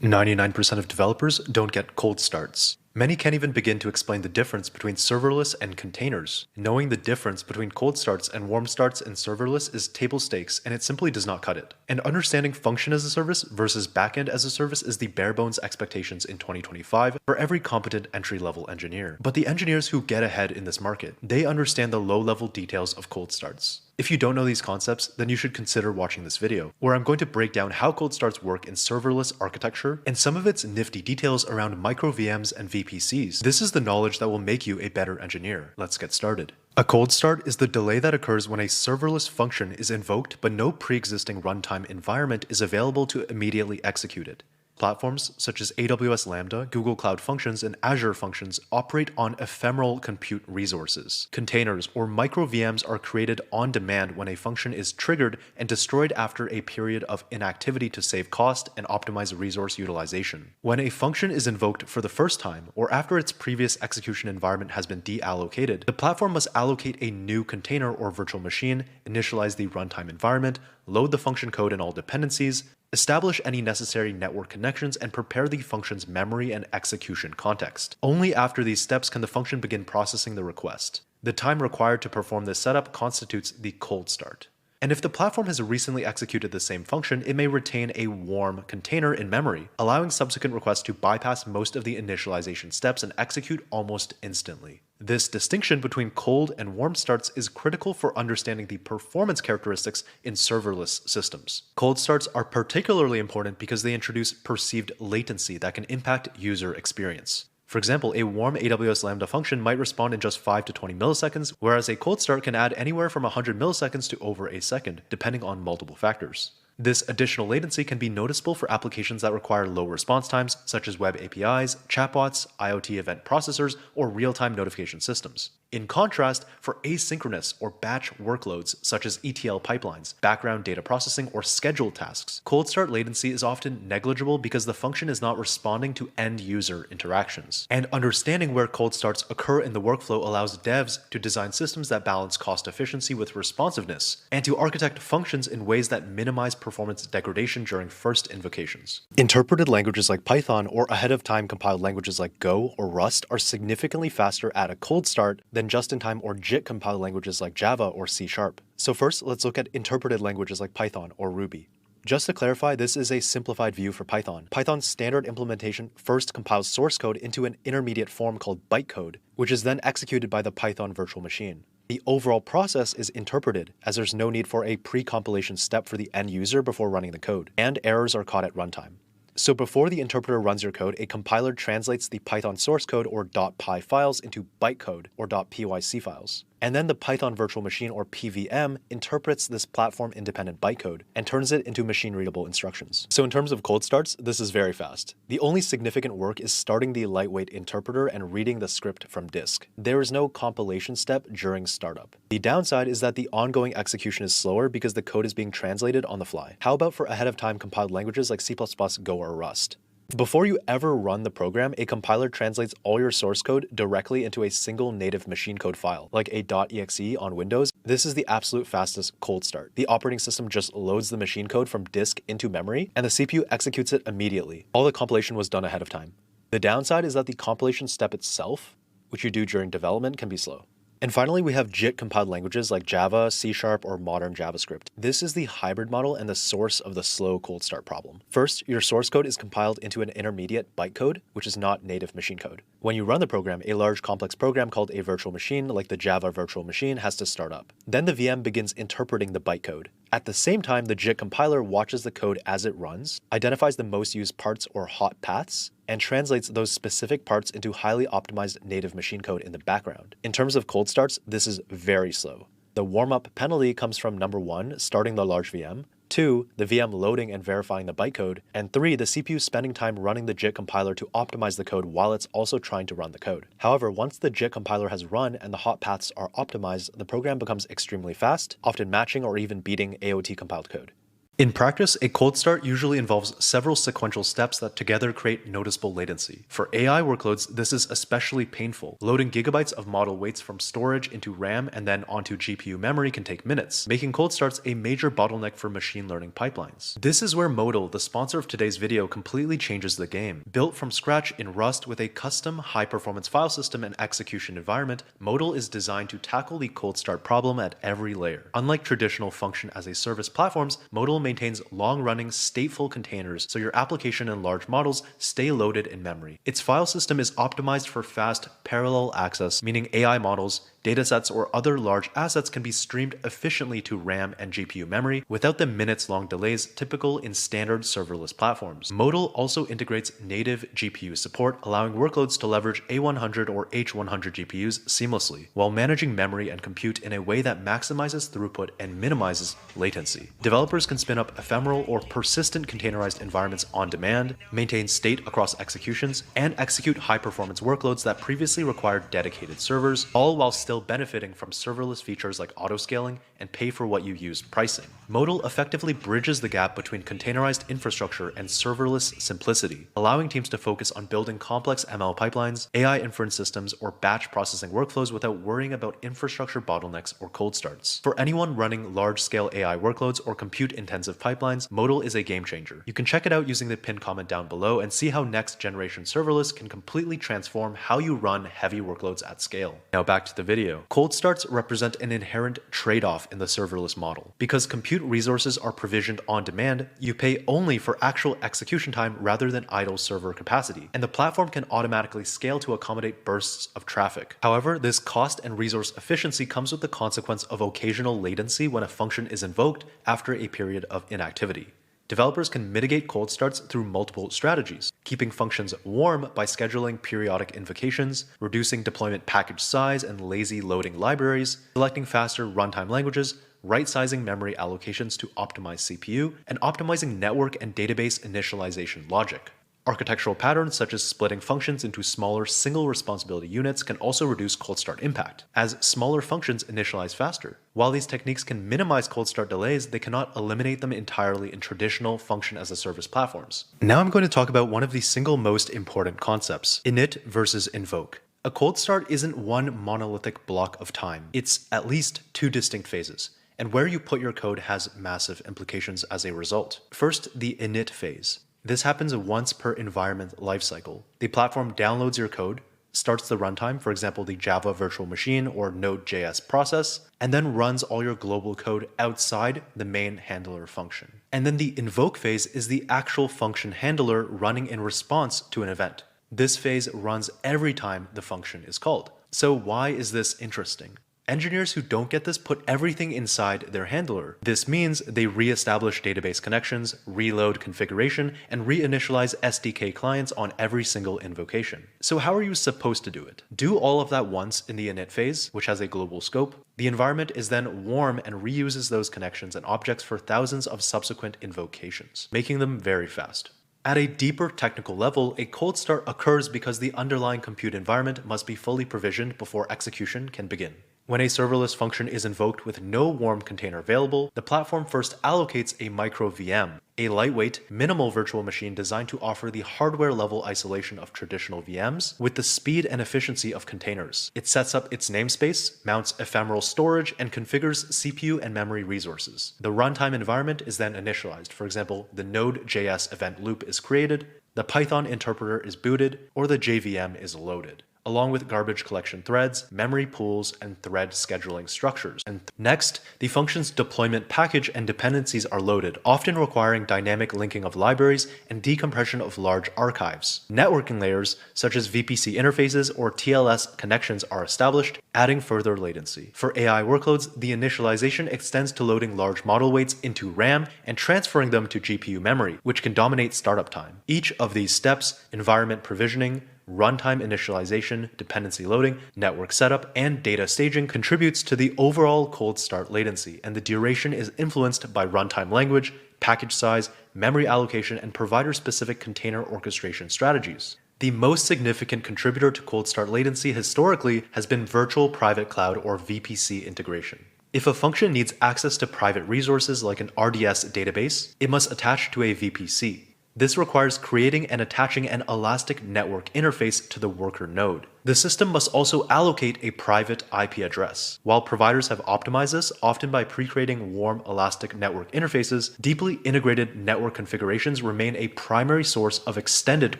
99% of developers don't get cold starts. Many can't even begin to explain the difference between serverless and containers. Knowing the difference between cold starts and warm starts in serverless is table stakes, and it simply does not cut it. And understanding function as a service versus backend as a service is the bare bones expectations in 2025 for every competent entry-level engineer. But the engineers who get ahead in this market, they understand the low-level details of cold starts. If you don't know these concepts, then you should consider watching this video, where I'm going to break down how cold starts work in serverless architecture and some of its nifty details around micro VMs and VPCs. This is the knowledge that will make you a better engineer. Let's get started. A cold start is the delay that occurs when a serverless function is invoked but no pre-existing runtime environment is available to immediately execute it. Platforms such as AWS Lambda, Google Cloud Functions, and Azure Functions operate on ephemeral compute resources. Containers or micro VMs are created on demand when a function is triggered and destroyed after a period of inactivity to save cost and optimize resource utilization. When a function is invoked for the first time, or after its previous execution environment has been deallocated, the platform must allocate a new container or virtual machine, initialize the runtime environment, load the function code and all dependencies, establish any necessary network connections, and prepare the function's memory and execution context. Only after these steps can the function begin processing the request. The time required to perform this setup constitutes the cold start. And if the platform has recently executed the same function, it may retain a warm container in memory, allowing subsequent requests to bypass most of the initialization steps and execute almost instantly. This distinction between cold and warm starts is critical for understanding the performance characteristics in serverless systems. Cold starts are particularly important because they introduce perceived latency that can impact user experience. For example, a warm AWS Lambda function might respond in just 5 to 20 milliseconds, whereas a cold start can add anywhere from 100 milliseconds to over a second, depending on multiple factors. This additional latency can be noticeable for applications that require low response times, such as web APIs, chatbots, IoT event processors, or real-time notification systems. In contrast, for asynchronous or batch workloads such as ETL pipelines, background data processing, or scheduled tasks, cold start latency is often negligible because the function is not responding to end-user interactions. And understanding where cold starts occur in the workflow allows devs to design systems that balance cost efficiency with responsiveness, and to architect functions in ways that minimize performance degradation during first invocations. Interpreted languages like Python or ahead-of-time compiled languages like Go or Rust are significantly faster at a cold start than just-in-time or JIT compiled languages like Java or C#. So first, let's look at interpreted languages like Python or Ruby. Just to clarify, this is a simplified view for Python. Python's standard implementation first compiles source code into an intermediate form called bytecode, which is then executed by the Python virtual machine. The overall process is interpreted, as there's no need for a pre-compilation step for the end user before running the code, and errors are caught at runtime. So before the interpreter runs your code, a compiler translates the Python source code or .py files into bytecode or .pyc files. And then the Python virtual machine or PVM interprets this platform-independent bytecode and turns it into machine-readable instructions. So in terms of cold starts, this is very fast. The only significant work is starting the lightweight interpreter and reading the script from disk. There is no compilation step during startup. The downside is that the ongoing execution is slower because the code is being translated on the fly. How about for ahead-of-time compiled languages like C++, Go, or Rust? Before you ever run the program, a compiler translates all your source code directly into a single native machine code file, like a .exe on Windows. This is the absolute fastest cold start. The operating system just loads the machine code from disk into memory, and the CPU executes it immediately. All the compilation was done ahead of time. The downside is that the compilation step itself, which you do during development, can be slow. And finally, we have JIT compiled languages like Java, C# or modern JavaScript. This is the hybrid model and the source of the slow cold start problem. First, your source code is compiled into an intermediate bytecode, which is not native machine code. When you run the program, a large complex program called a virtual machine, like the Java virtual machine, has to start up. Then the VM begins interpreting the bytecode. At the same time, the JIT compiler watches the code as it runs, identifies the most used parts or hot paths, and translates those specific parts into highly optimized native machine code in the background. In terms of cold starts, this is very slow. The warm-up penalty comes from number 1, starting the large VM, 2, the VM loading and verifying the bytecode, and 3, the CPU spending time running the JIT compiler to optimize the code while it's also trying to run the code. However, once the JIT compiler has run and the hot paths are optimized, the program becomes extremely fast, often matching or even beating AOT compiled code. In practice, a cold start usually involves several sequential steps that together create noticeable latency. For AI workloads, this is especially painful. Loading gigabytes of model weights from storage into RAM and then onto GPU memory can take minutes, making cold starts a major bottleneck for machine learning pipelines. This is where Modal, the sponsor of today's video, completely changes the game. Built from scratch in Rust with a custom high-performance file system and execution environment, Modal is designed to tackle the cold start problem at every layer. Unlike traditional function-as-a-service platforms, Modal maintains long-running stateful containers so your application and large models stay loaded in memory. Its file system is optimized for fast parallel access, meaning AI models, datasets, or other large assets can be streamed efficiently to RAM and GPU memory without the minutes-long delays typical in standard serverless platforms. Modal also integrates native GPU support, allowing workloads to leverage A100 or H100 GPUs seamlessly, while managing memory and compute in a way that maximizes throughput and minimizes latency. Developers can spin up ephemeral or persistent containerized environments on demand, maintain state across executions, and execute high-performance workloads that previously required dedicated servers, all while still benefiting from serverless features like autoscaling and pay-for-what-you-use pricing. Modal effectively bridges the gap between containerized infrastructure and serverless simplicity, allowing teams to focus on building complex ML pipelines, AI inference systems, or batch processing workflows without worrying about infrastructure bottlenecks or cold starts. For anyone running large-scale AI workloads or compute-intensive pipelines, Modal is a game-changer. You can check it out using the pinned comment down below and see how next-generation serverless can completely transform how you run heavy workloads at scale. Now back to the video. Cold starts represent an inherent trade-off in the serverless model. Because compute resources are provisioned on demand, you pay only for actual execution time rather than idle server capacity, and the platform can automatically scale to accommodate bursts of traffic. However, this cost and resource efficiency comes with the consequence of occasional latency when a function is invoked after a period of inactivity. Developers can mitigate cold starts through multiple strategies, keeping functions warm by scheduling periodic invocations, reducing deployment package size and lazy loading libraries, selecting faster runtime languages, right-sizing memory allocations to optimize CPU, and optimizing network and database initialization logic. Architectural patterns such as splitting functions into smaller single responsibility units can also reduce cold start impact, as smaller functions initialize faster. While these techniques can minimize cold start delays, they cannot eliminate them entirely in traditional function-as-a-service platforms. Now I'm going to talk about one of the single most important concepts, init versus invoke. A cold start isn't one monolithic block of time, it's at least two distinct phases, and where you put your code has massive implications as a result. First, the init phase. This happens once per environment lifecycle. The platform downloads your code, starts the runtime, for example the Java virtual machine or Node.js process, and then runs all your global code outside the main handler function. And then the invoke phase is the actual function handler running in response to an event. This phase runs every time the function is called. So why is this interesting? Engineers who don't get this put everything inside their handler. This means they re-establish database connections, reload configuration, and reinitialize SDK clients on every single invocation. So how are you supposed to do it? Do all of that once in the init phase, which has a global scope. The environment is then warm and reuses those connections and objects for thousands of subsequent invocations, making them very fast. At a deeper technical level, a cold start occurs because the underlying compute environment must be fully provisioned before execution can begin. When a serverless function is invoked with no warm container available, the platform first allocates a micro VM, a lightweight, minimal virtual machine designed to offer the hardware-level isolation of traditional VMs with the speed and efficiency of containers. It sets up its namespace, mounts ephemeral storage, and configures CPU and memory resources. The runtime environment is then initialized. For example, the Node.js event loop is created, the Python interpreter is booted, or the JVM is loaded, along with garbage collection threads, memory pools, and thread scheduling structures. And next, the function's deployment package and dependencies are loaded, often requiring dynamic linking of libraries and decompression of large archives. Networking layers, such as VPC interfaces or TLS connections, are established, adding further latency. For AI workloads, the initialization extends to loading large model weights into RAM and transferring them to GPU memory, which can dominate startup time. Each of these steps, environment provisioning, runtime initialization, dependency loading, network setup, and data staging, contributes to the overall cold start latency, and the duration is influenced by runtime language, package size, memory allocation, and provider-specific container orchestration strategies. The most significant contributor to cold start latency historically has been virtual private cloud or VPC integration. If a function needs access to private resources like an RDS database, it must attach to a VPC. This requires creating and attaching an elastic network interface to the worker node. The system must also allocate a private IP address. While providers have optimized this, often by pre-creating warm elastic network interfaces, deeply integrated network configurations remain a primary source of extended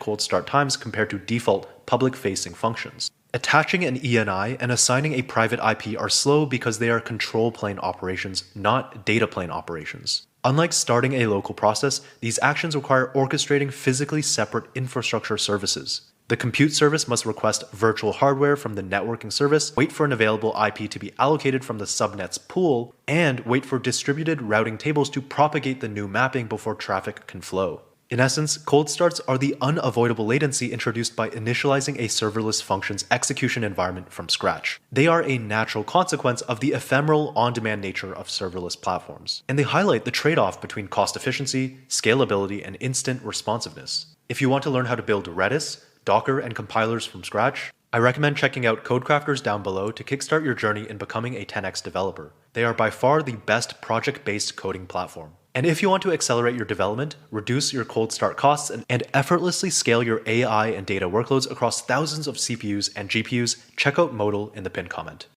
cold start times compared to default public-facing functions. Attaching an ENI and assigning a private IP are slow because they are control plane operations, not data plane operations. Unlike starting a local process, these actions require orchestrating physically separate infrastructure services. The compute service must request virtual hardware from the networking service, wait for an available IP to be allocated from the subnet's pool, and wait for distributed routing tables to propagate the new mapping before traffic can flow. In essence, cold starts are the unavoidable latency introduced by initializing a serverless function's execution environment from scratch. They are a natural consequence of the ephemeral, on-demand nature of serverless platforms, and they highlight the trade-off between cost efficiency, scalability, and instant responsiveness. If you want to learn how to build Redis, Docker, and compilers from scratch, I recommend checking out Codecrafters down below to kickstart your journey in becoming a 10x developer. They are by far the best project-based coding platform. And if you want to accelerate your development, reduce your cold start costs, and effortlessly scale your AI and data workloads across thousands of CPUs and GPUs, check out Modal in the pinned comment.